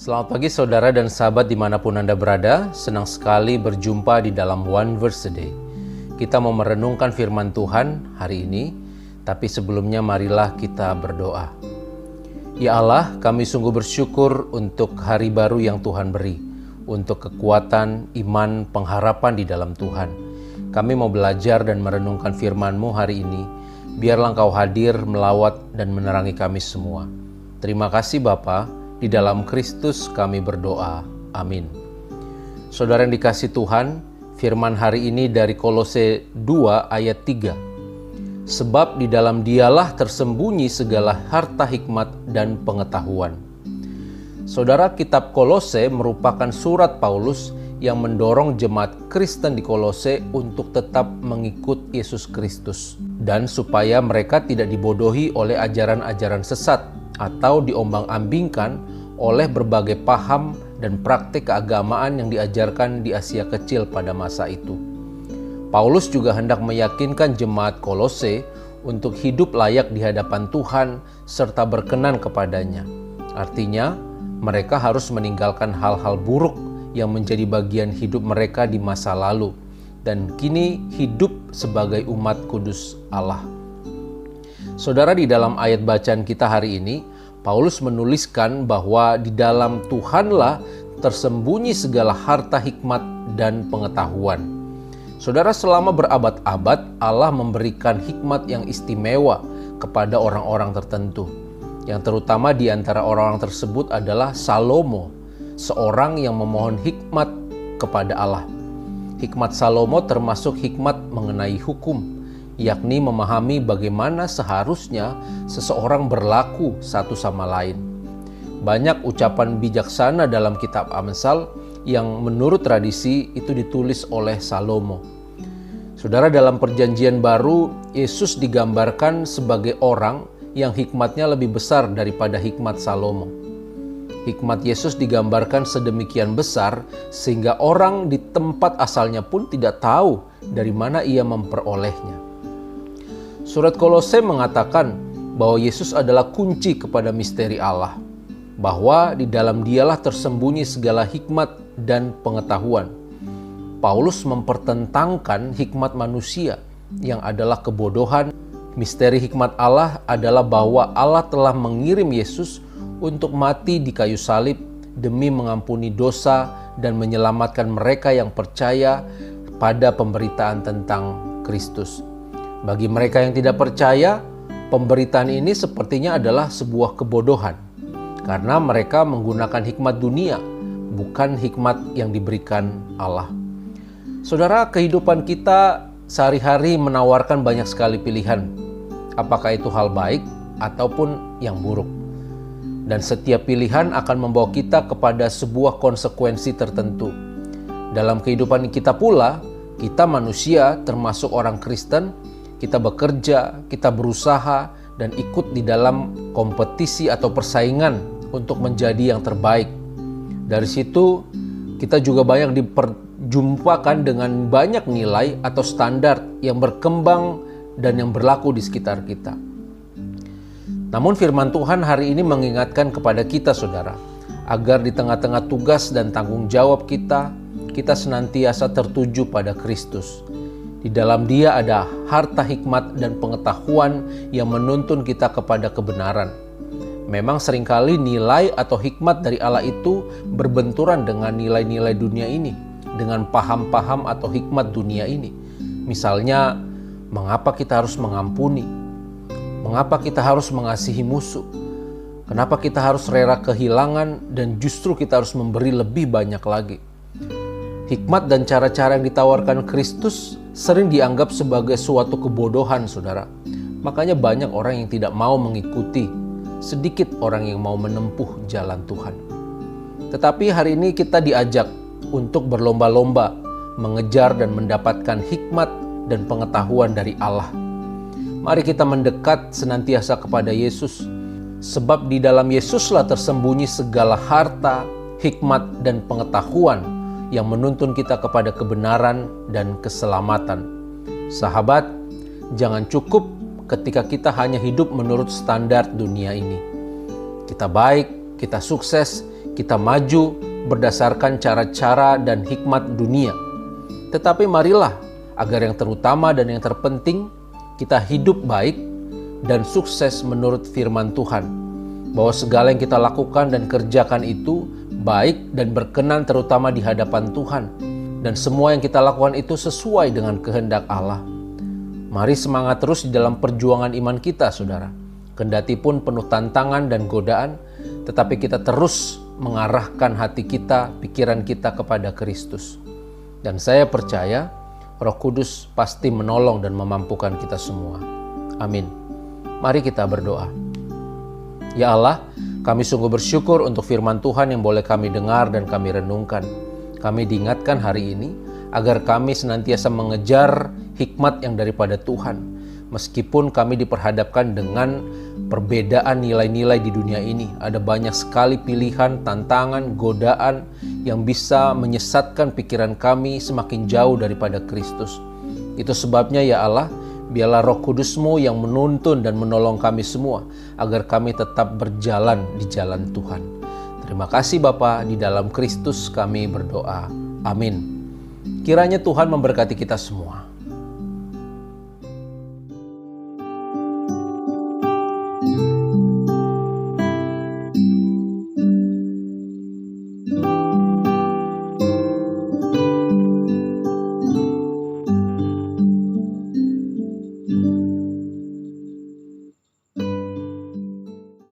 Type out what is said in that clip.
Selamat pagi saudara dan sahabat dimanapun Anda berada. Senang sekali berjumpa di dalam One Verse a Day. Kita mau merenungkan firman Tuhan hari ini, tapi sebelumnya marilah kita berdoa. Ya Allah, kami sungguh bersyukur untuk hari baru yang Tuhan beri, untuk kekuatan, iman, pengharapan di dalam Tuhan. Kami mau belajar dan merenungkan firman-Mu hari ini. Biarlah Engkau hadir, melawat, dan menerangi kami semua. Terima kasih Bapa. Di dalam Kristus kami berdoa. Amin. Saudara yang dikasih Tuhan, firman hari ini dari Kolose 2 ayat 3. Sebab di dalam Dialah tersembunyi segala harta hikmat dan pengetahuan. Saudara, kitab Kolose merupakan surat Paulus yang mendorong jemaat Kristen di Kolose untuk tetap mengikut Yesus Kristus dan supaya mereka tidak dibodohi oleh ajaran-ajaran sesat atau diombang-ambingkan oleh berbagai paham dan praktik keagamaan yang diajarkan di Asia Kecil pada masa itu. Paulus juga hendak meyakinkan jemaat Kolose untuk hidup layak di hadapan Tuhan serta berkenan kepadanya. Artinya, mereka harus meninggalkan hal-hal buruk yang menjadi bagian hidup mereka di masa lalu dan kini hidup sebagai umat kudus Allah. Saudara, di dalam ayat bacaan kita hari ini, Paulus menuliskan bahwa di dalam Tuhanlah tersembunyi segala harta hikmat dan pengetahuan. Saudara, selama berabad-abad Allah memberikan hikmat yang istimewa kepada orang-orang tertentu. Yang terutama di antara orang-orang tersebut adalah Salomo, seorang yang memohon hikmat kepada Allah. Hikmat Salomo termasuk hikmat mengenai hukum, yakni memahami bagaimana seharusnya seseorang berlaku satu sama lain. Banyak ucapan bijaksana dalam kitab Amsal yang menurut tradisi itu ditulis oleh Salomo. Saudara, dalam Perjanjian Baru, Yesus digambarkan sebagai orang yang hikmatnya lebih besar daripada hikmat Salomo. Hikmat Yesus digambarkan sedemikian besar sehingga orang di tempat asalnya pun tidak tahu dari mana ia memperolehnya. Surat Kolose mengatakan bahwa Yesus adalah kunci kepada misteri Allah, bahwa di dalam Dialah tersembunyi segala hikmat dan pengetahuan. Paulus mempertentangkan hikmat manusia yang adalah kebodohan. Misteri hikmat Allah adalah bahwa Allah telah mengirim Yesus untuk mati di kayu salib demi mengampuni dosa dan menyelamatkan mereka yang percaya pada pemberitaan tentang Kristus. Bagi mereka yang tidak percaya, pemberitaan ini sepertinya adalah sebuah kebodohan karena mereka menggunakan hikmat dunia, bukan hikmat yang diberikan Allah. Saudara, kehidupan kita sehari-hari menawarkan banyak sekali pilihan, apakah itu hal baik ataupun yang buruk. Dan setiap pilihan akan membawa kita kepada sebuah konsekuensi tertentu. Dalam kehidupan kita pula, kita manusia termasuk orang Kristen, kita bekerja, kita berusaha, dan ikut di dalam kompetisi atau persaingan untuk menjadi yang terbaik. Dari situ, kita juga banyak diperjumpakan dengan banyak nilai atau standar yang berkembang dan yang berlaku di sekitar kita. Namun firman Tuhan hari ini mengingatkan kepada kita, saudara, agar di tengah-tengah tugas dan tanggung jawab kita senantiasa tertuju pada Kristus. Di dalam Dia ada harta hikmat dan pengetahuan yang menuntun kita kepada kebenaran. Memang seringkali nilai atau hikmat dari Allah itu berbenturan dengan nilai-nilai dunia ini, dengan paham-paham atau hikmat dunia ini. Misalnya, mengapa kita harus mengampuni? Mengapa kita harus mengasihi musuh? Kenapa kita harus rela kehilangan dan justru kita harus memberi lebih banyak lagi? Hikmat dan cara-cara yang ditawarkan Kristus sering dianggap sebagai suatu kebodohan, saudara. Makanya banyak orang yang tidak mau mengikuti, sedikit orang yang mau menempuh jalan Tuhan. Tetapi hari ini kita diajak untuk berlomba-lomba mengejar dan mendapatkan hikmat dan pengetahuan dari Allah. Mari kita mendekat senantiasa kepada Yesus, sebab di dalam Yesuslah tersembunyi segala harta, hikmat, dan pengetahuan yang menuntun kita kepada kebenaran dan keselamatan. Sahabat, jangan cukup ketika kita hanya hidup menurut standar dunia ini. Kita baik, kita sukses, kita maju berdasarkan cara-cara dan hikmat dunia. Tetapi marilah agar yang terutama dan yang terpenting, kita hidup baik dan sukses menurut firman Tuhan, bahwa segala yang kita lakukan dan kerjakan itu baik dan berkenan terutama di hadapan Tuhan, dan semua yang kita lakukan itu sesuai dengan kehendak Allah. Mari semangat terus di dalam perjuangan iman kita, saudara. Kendati pun penuh tantangan dan godaan, tetapi kita terus mengarahkan hati kita, pikiran kita kepada Kristus. Dan saya percaya Roh Kudus pasti menolong dan memampukan kita semua. Amin. Mari kita berdoa. Ya Allah, kami sungguh bersyukur untuk firman Tuhan yang boleh kami dengar dan kami renungkan. Kami diingatkan hari ini agar kami senantiasa mengejar hikmat yang daripada Tuhan. Meskipun kami diperhadapkan dengan perbedaan nilai-nilai di dunia ini. Ada banyak sekali pilihan, tantangan, godaan yang bisa menyesatkan pikiran kami semakin jauh daripada Kristus. Itu sebabnya ya Allah, biarlah Roh Kudus-Mu yang menuntun dan menolong kami semua agar kami tetap berjalan di jalan Tuhan. Terima kasih Bapa, di dalam Kristus kami berdoa. Amin. Kiranya Tuhan memberkati kita semua.